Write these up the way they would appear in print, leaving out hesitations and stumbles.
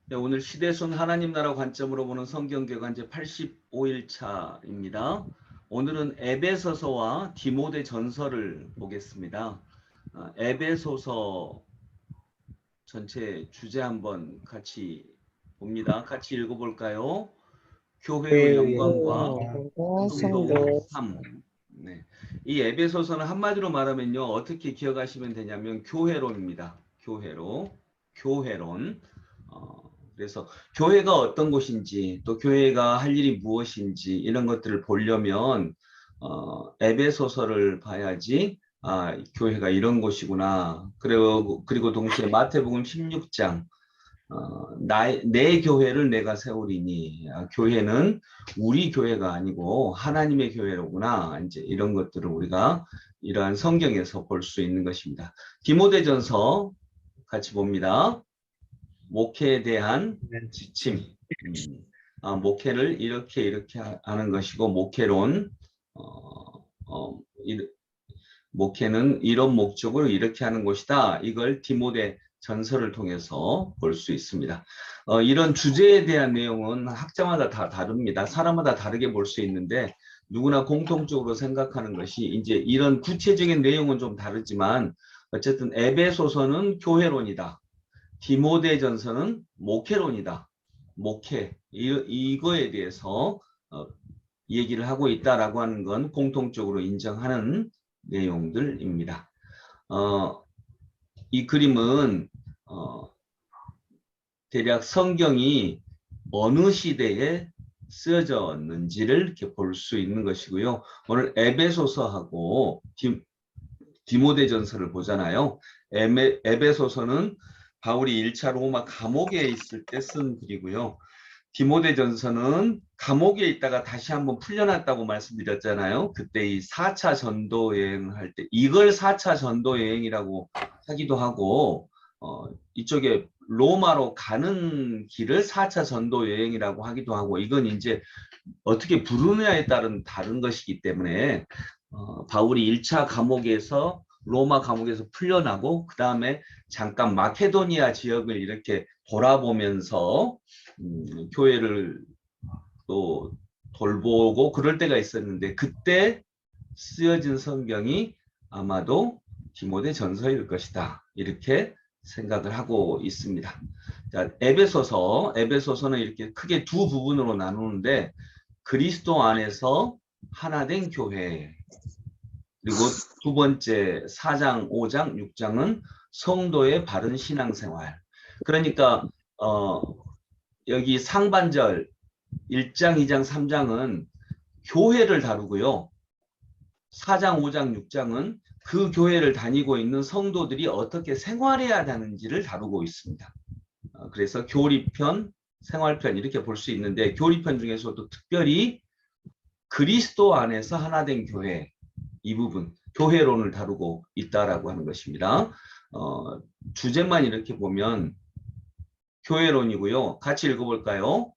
네, 오늘 시대순 하나님 나라 관점으로 보는 성경개관제 85일차입니다. 오늘은 에베소서와 디모데 전서를 보겠습니다. 에베소서 전체 주제 한번 같이 봅니다. 같이 읽어볼까요? 교회의 영광과 성도의 성도 삶. 네. 이 에베소서는 한마디로 말하면요, 어떻게 기억하시면 되냐면 교회론입니다. 교회론. 그래서 교회가 어떤 곳인지, 또 교회가 할 일이 무엇인지 이런 것들을 보려면 에베소서를 봐야지 교회가 이런 곳이구나. 그리고 동시에 마태복음 16장 내 교회를 내가 세우리니, 교회는 우리 교회가 아니고 하나님의 교회로구나. 이제 이런 것들을 우리가 이러한 성경에서 볼 수 있는 것입니다. 디모데전서 같이 봅니다. 목회에 대한 지침. 목회를 이렇게 하는 것이고, 목회론, 목회는 이런 목적으로 이렇게 하는 것이다. 이걸 디모데 전서를 통해서 볼 수 있습니다. 이런 주제에 대한 내용은 학자마다 다 다릅니다. 사람마다 다르게 볼 수 있는데, 누구나 공통적으로 생각하는 것이 이제 이런 구체적인 내용은 좀 다르지만, 어쨌든 에베소서는 교회론이다. 디모데전서는 목회론이다. 목회, 이거에 대해서 얘기를 하고 있다라고 하는 건 공통적으로 인정하는 내용들입니다. 이 그림은 대략 성경이 어느 시대에 쓰여졌는지를 이렇게 볼 수 있는 것이고요. 오늘 에베소서하고 디모데전서를 보잖아요. 에베소서는 바울이 1차 로마 감옥에 있을 때 쓴 글이고요. 디모데전서는 감옥에 있다가 다시 한번 풀려났다고 말씀드렸잖아요. 그때 이 4차 전도 여행을 할 때 이걸 4차 전도 여행이라고 하기도 하고, 이쪽에 로마로 가는 길을 4차 전도 여행이라고 하기도 하고, 이건 이제 어떻게 부르느냐에 따른 다른 것이기 때문에 바울이 1차 감옥에서 로마 감옥에서 풀려나고 그 다음에 잠깐 마케도니아 지역을 이렇게 돌아보면서 교회를 또 돌보고 그럴 때가 있었는데, 그때 쓰여진 성경이 아마도 디모데 전서일 것이다. 이렇게 생각을 하고 있습니다. 자, 에베소서는 이렇게 크게 두 부분으로 나누는데, 그리스도 안에서 하나된 교회, 그리고 두 번째 4장, 5장, 6장은 성도의 바른 신앙생활. 그러니까 여기 상반절 1장, 2장, 3장은 교회를 다루고요. 4장, 5장, 6장은 그 교회를 다니고 있는 성도들이 어떻게 생활해야 하는지를 다루고 있습니다. 그래서 교리편, 생활편 이렇게 볼 수 있는데, 교리편 중에서도 특별히 그리스도 안에서 하나된 교회, 이 부분, 교회론을 다루고 있다라고 하는 것입니다. 주제만 이렇게 보면 교회론이고요. 같이 읽어볼까요?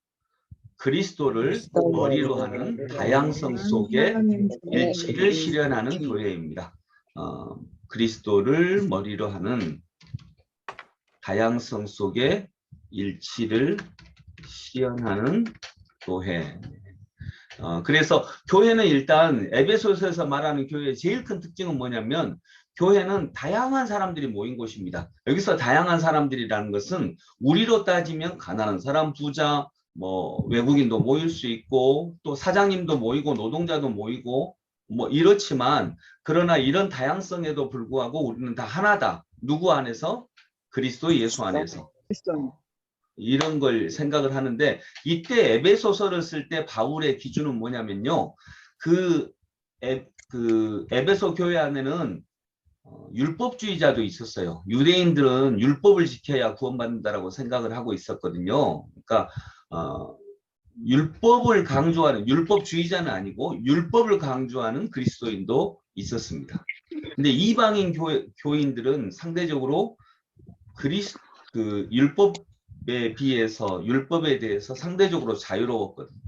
그리스도를 머리로 하는 다양성 속에 일치를 실현하는 교회입니다. 그리스도를 머리로 하는 다양성 속에 일치를 실현하는 교회. 그래서 교회는 일단 에베소서에서 말하는 교회의 제일 큰 특징은 뭐냐면, 교회는 다양한 사람들이 모인 곳입니다. 여기서 다양한 사람들이라는 것은 우리로 따지면 가난한 사람, 부자, 뭐 외국인도 모일 수 있고, 또 사장님도 모이고 노동자도 모이고 뭐 이렇지만, 그러나 이런 다양성에도 불구하고 우리는 다 하나다. 누구 안에서? 그리스도 예수 안에서. 이런 걸 생각을 하는데, 이때 에베소서를 쓸 때 바울의 기준은 뭐냐면요, 그 에베소 교회 안에는 율법주의자도 있었어요. 유대인들은 율법을 지켜야 구원받는다라고 생각을 하고 있었거든요. 그러니까 율법을 강조하는, 율법주의자는 아니고 율법을 강조하는 그리스도인도 있었습니다. 근데 이방인 교인들은 상대적으로 율법에 비해서, 율법에 대해서 상대적으로 자유로웠거든요.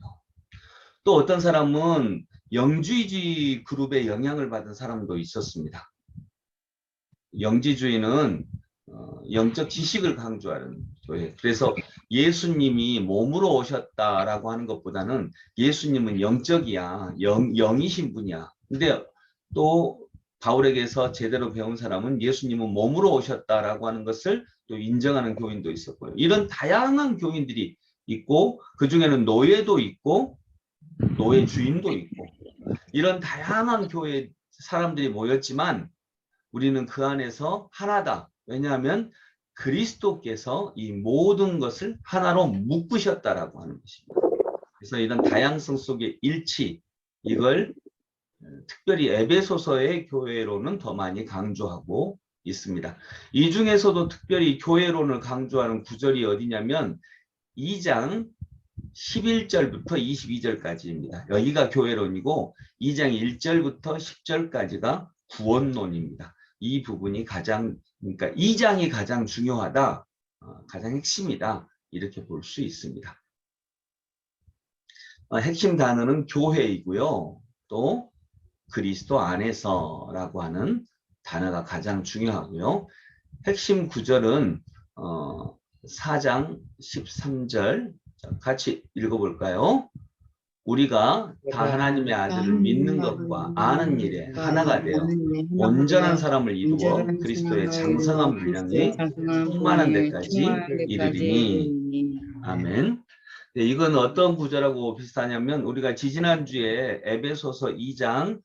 또 어떤 사람은 영지주의 그룹의 영향을 받은 사람도 있었습니다. 영지주의는 영적 지식을 강조하는 교회. 그래서 예수님이 몸으로 오셨다라고 하는 것보다는 예수님은 영적이야. 영이신 분이야. 근데 또 바울에게서 제대로 배운 사람은 예수님은 몸으로 오셨다라고 하는 것을 또 인정하는 교인도 있었고요. 이런 다양한 교인들이 있고 그중에는 노예도 있고 노예 주인도 있고 이런 다양한 교회 사람들이 모였지만 우리는 그 안에서 하나다. 왜냐하면 그리스도께서 이 모든 것을 하나로 묶으셨다라고 하는 것입니다. 그래서 이런 다양성 속의 일치, 이걸 특별히 에베소서의 교회로는 더 많이 강조하고 있습니다. 이 중에서도 특별히 교회론을 강조하는 구절이 어디냐면 2장 11절부터 22절까지입니다. 여기가 교회론이고 2장 1절부터 10절까지가 구원론입니다. 이 부분이 그러니까 2장이 가장 중요하다, 가장 핵심이다 이렇게 볼 수 있습니다. 핵심 단어는 교회이고요. 또 그리스도 안에서라고 하는 단어가 가장 중요하고요. 핵심 구절은 4장 13절 같이 읽어볼까요? 우리가 다 하나님의 아들을 믿는 것과 아는 일에 하나가 되어 온전한 사람을 이루어 그리스도의 장성한 분량이 충만한 데까지 이르리니. 아멘. 네, 이건 어떤 구절하고 비슷하냐면 우리가 지지난주에 에베소서 2장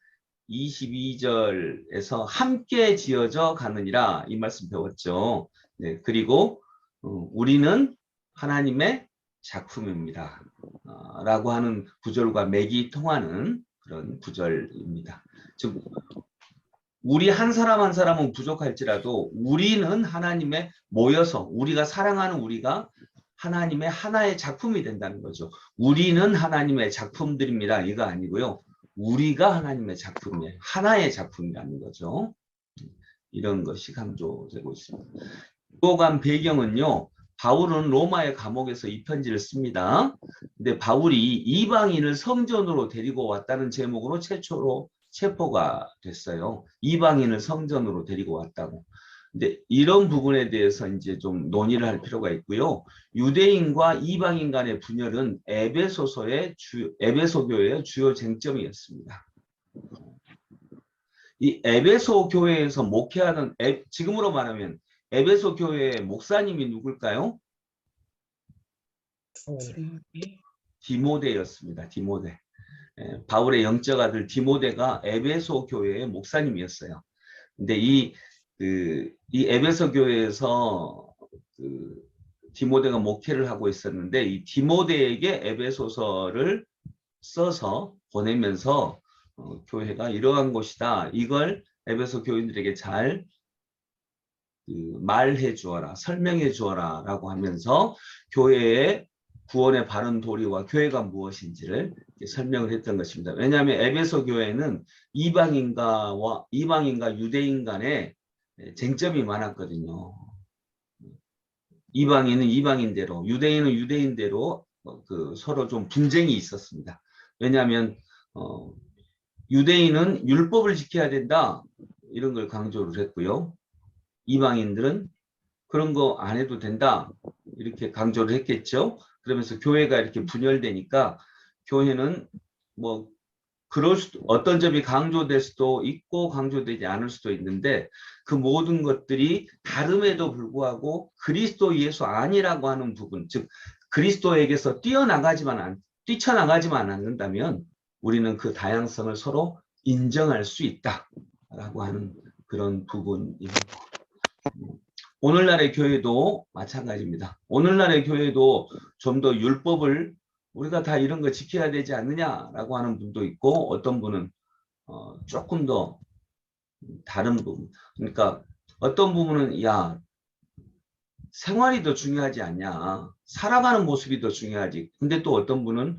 22절에서 함께 지어져 가느니라 이 말씀 배웠죠. 네, 그리고 우리는 하나님의 작품입니다. 라고 하는 구절과 맥이 통하는 그런 구절입니다. 즉 우리 한 사람 한 사람은 부족할지라도 우리는 하나님의 모여서 우리가 사랑하는 우리가 하나님의 하나의 작품이 된다는 거죠. 우리는 하나님의 작품들입니다. 이거 아니고요. 우리가 하나님의 작품이에요. 하나의 작품이라는 거죠. 이런 것이 강조되고 있습니다. 유고간 배경은요. 바울은 로마의 감옥에서 이 편지를 씁니다. 근데 바울이 이방인을 성전으로 데리고 왔다는 제목으로 최초로 체포가 됐어요. 이방인을 성전으로 데리고 왔다고. 근데 이런 부분에 대해서 이제 좀 논의를 할 필요가 있고요. 유대인과 이방인 간의 분열은 에베소 교회의 주요 쟁점이었습니다. 이 에베소 교회에서 목회하는 지금으로 말하면 에베소 교회의 목사님이 누굴까요? 디모데였습니다. 디모데. 바울의 영적 아들 디모데가 에베소 교회의 목사님이었어요. 근데 이 에베소 교회에서 디모데가 목회를 하고 있었는데 이 디모데에게 에베소서를 써서 보내면서 교회가 이러한 곳이다. 이걸 에베소 교인들에게 잘 말해 주어라, 설명해 주어라 라고 하면서 교회의 구원의 바른 도리와 교회가 무엇인지를 설명을 했던 것입니다. 왜냐하면 에베소 교회는 이방인과 유대인 간에 쟁점이 많았거든요. 이방인은 이방인대로, 유대인은 유대인대로 서로 좀 분쟁이 있었습니다. 왜냐하면 유대인은 율법을 지켜야 된다 이런 걸 강조를 했고요. 이방인들은 그런 거 안 해도 된다 이렇게 강조를 했겠죠. 그러면서 교회가 이렇게 분열되니까 교회는 뭐 어떤 점이 강조될 수도 있고 강조되지 않을 수도 있는데 그 모든 것들이 다름에도 불구하고 그리스도 예수 아니라고 하는 부분, 즉 그리스도에게서 뛰쳐나가지만 않는다면 우리는 그 다양성을 서로 인정할 수 있다라고 하는 그런 부분입니다. 오늘날의 교회도 마찬가지입니다. 오늘날의 교회도 좀 더 율법을 우리가 다 이런 거 지켜야 되지 않느냐라고 하는 분도 있고 어떤 분은 조금 더 다른 부분. 그러니까 어떤 부분은 야 생활이 더 중요하지 않냐. 살아가는 모습이 더 중요하지. 근데 또 어떤 분은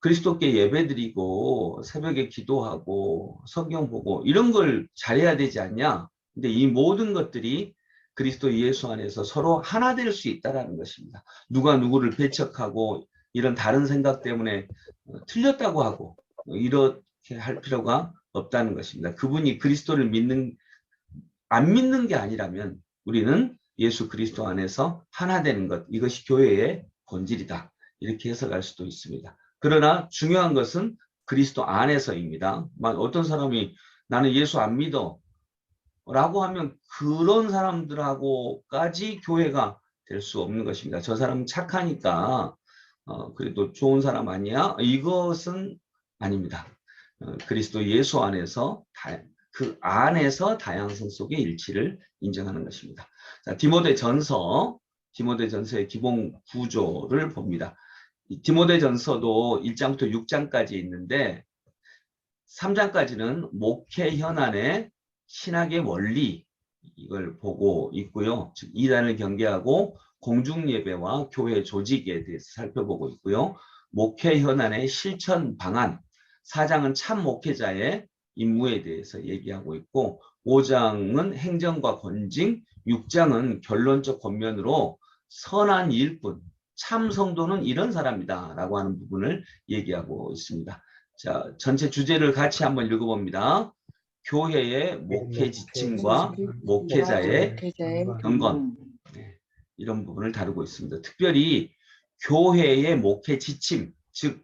그리스도께 예배드리고 새벽에 기도하고 성경 보고 이런 걸 잘해야 되지 않냐. 근데 이 모든 것들이 그리스도 예수 안에서 서로 하나 될 수 있다는 것입니다. 누가 누구를 배척하고 이런 다른 생각 때문에 틀렸다고 하고 이렇게 할 필요가 없다는 것입니다. 그분이 그리스도를 안 믿는 게 아니라면 우리는 예수 그리스도 안에서 하나 되는 것, 이것이 교회의 본질이다. 이렇게 해석할 수도 있습니다. 그러나 중요한 것은 그리스도 안에서입니다. 어떤 사람이 나는 예수 안 믿어 라고 하면 그런 사람들하고까지 교회가 될 수 없는 것입니다. 저 사람은 착하니까 그래도 좋은 사람 아니야? 이것은 아닙니다. 그리스도 예수 안에서 그 안에서 다양성 속의 일치를 인정하는 것입니다. 자, 디모데전서의 기본 구조를 봅니다. 디모데전서도 1장부터 6장까지 있는데 3장까지는 목회 현안의 신학의 원리 이걸 보고 있고요. 즉 이단을 경계하고 공중예배와 교회 조직에 대해서 살펴보고 있고요. 목회 현안의 실천 방안 4장은 참 목회자의 임무에 대해서 얘기하고 있고 5장은 행정과 권징 6장은 결론적 권면으로 선한 일꾼 참 성도는 이런 사람이다 라고 하는 부분을 얘기하고 있습니다. 자, 전체 주제를 같이 한번 읽어봅니다. 교회의 목회 지침과 목회자의 경건 이런 부분을 다루고 있습니다. 특별히 교회의 목회 지침, 즉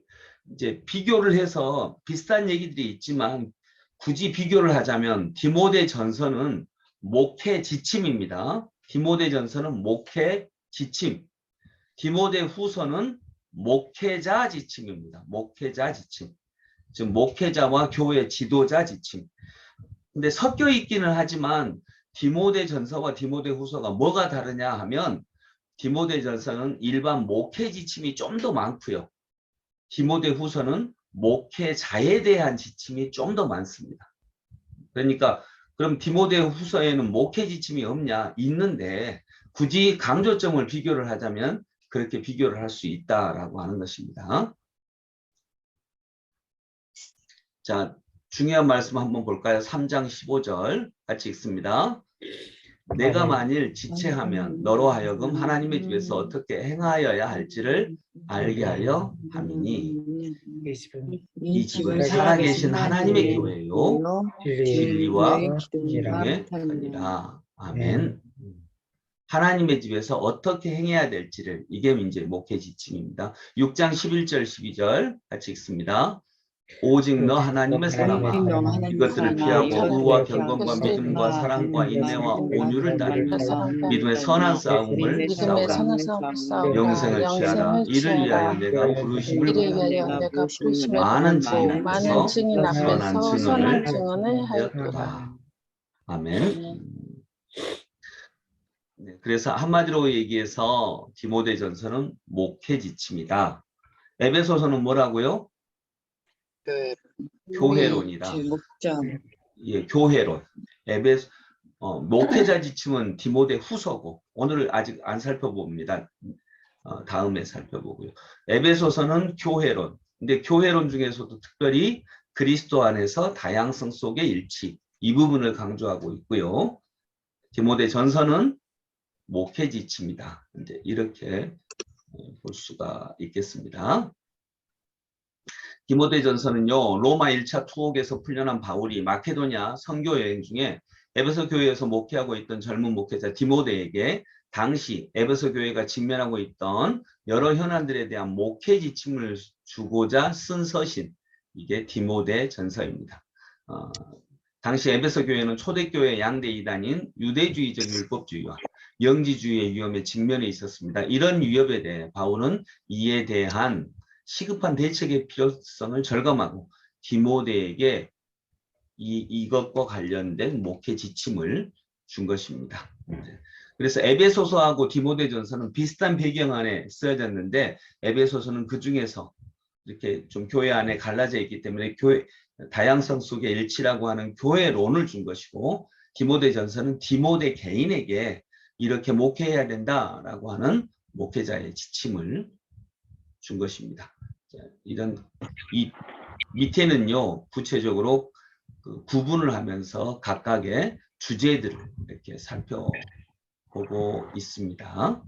이제 비교를 해서 비슷한 얘기들이 있지만 굳이 비교를 하자면 디모데전서는 목회 지침입니다. 디모데전서는 목회 지침, 디모데후서는 목회자 지침입니다. 목회자 지침. 즉 목회자와 교회 지도자 지침. 근데 섞여 있기는 하지만 디모데전서와 디모데후서가 뭐가 다르냐 하면 디모데전서는 일반 목회 지침이 좀 더 많고요. 디모데후서는 목회자에 대한 지침이 좀 더 많습니다. 그러니까 그럼 디모데후서에는 목회 지침이 없냐? 있는데 굳이 강조점을 비교를 하자면 그렇게 비교를 할 수 있다라고 하는 것입니다. 자, 중요한 말씀 한번 볼까요? 3장 15절 같이 읽습니다. 내가 만일 지체하면 너로 하여금 하나님의 집에서 어떻게 행하여야 할지를 알게 하려 함이니 이 집은 살아계신 하나님의 교회요 진리와 기름의 터니라. 아멘. 하나님의 집에서 어떻게 행해야 될지를 이게 이제 목회 지침입니다. 6장 11절 12절 같이 읽습니다. 오직 너 하나님의 사람아 이것들을 피하고 의와 경건과 믿음과 사랑과 인내와 온유를 따르면서 믿음의 선한 싸움을 싸우라. 영생을 취하라. 이를 위하여 내가 부르심을 받았고 많은 증인 앞에서 선한 증언을 하였도다. 아멘. 네, 그래서 한마디로 얘기해서 디모데전서는 목회 지침이다. 에베소서는 뭐라고요? 교회론이다. 예, 교회론. 목회자 지침은 디모데 후서고 오늘 아직 안 살펴봅니다. 다음에 살펴보고요. 에베소서는 교회론. 근데 교회론 중에서도 특별히 그리스도 안에서 다양성 속의 일치 이 부분을 강조하고 있고요. 디모데 전서는 목회 지침이다. 이제 이렇게 볼 수가 있겠습니다. 디모데전서는요 로마 1차 투옥에서 풀려난 바울이 마케도냐 선교 여행 중에 에베소 교회에서 목회하고 있던 젊은 목회자 디모데에게 당시 에베소 교회가 직면하고 있던 여러 현안들에 대한 목회 지침을 주고자 쓴 서신 이게 디모데전서입니다. 당시 에베소 교회는 초대교회 양대 이단인 유대주의적 율법주의와 영지주의의 위험에 직면해 있었습니다. 이런 위협에 대해 바울은 이에 대한 시급한 대책의 필요성을 절감하고 디모데에게 이것과 관련된 목회 지침을 준 것입니다. 그래서 에베소서하고 디모데전서는 비슷한 배경 안에 쓰여졌는데 에베소서는 그 중에서 이렇게 좀 교회 안에 갈라져 있기 때문에 교회 다양성 속의 일치라고 하는 교회론을 준 것이고 디모데전서는 디모데 개인에게 이렇게 목회해야 된다라고 하는 목회자의 지침을 준 것입니다. 이 밑에는요 구체적으로 구분을 하면서 각각의 주제들을 이렇게 살펴보고 있습니다.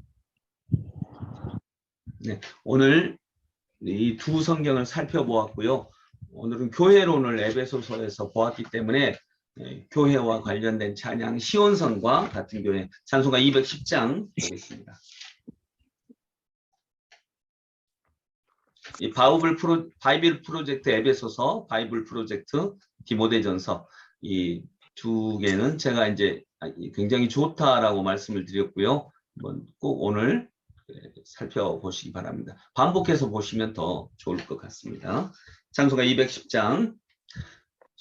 네, 오늘 이 두 성경을 살펴보았고요. 오늘은 교회론을 에베소서에서 보았기 때문에 교회와 관련된 찬양 시온성과 같은 교회 찬송가 210장 보겠습니다. 이 바이블 프로젝트 에베소서, 바이블 프로젝트 디모데전서 이 두 개는 제가 이제 굉장히 좋다라고 말씀을 드렸고요. 한번 꼭 오늘 살펴보시기 바랍니다. 반복해서 보시면 더 좋을 것 같습니다. 찬송가 210장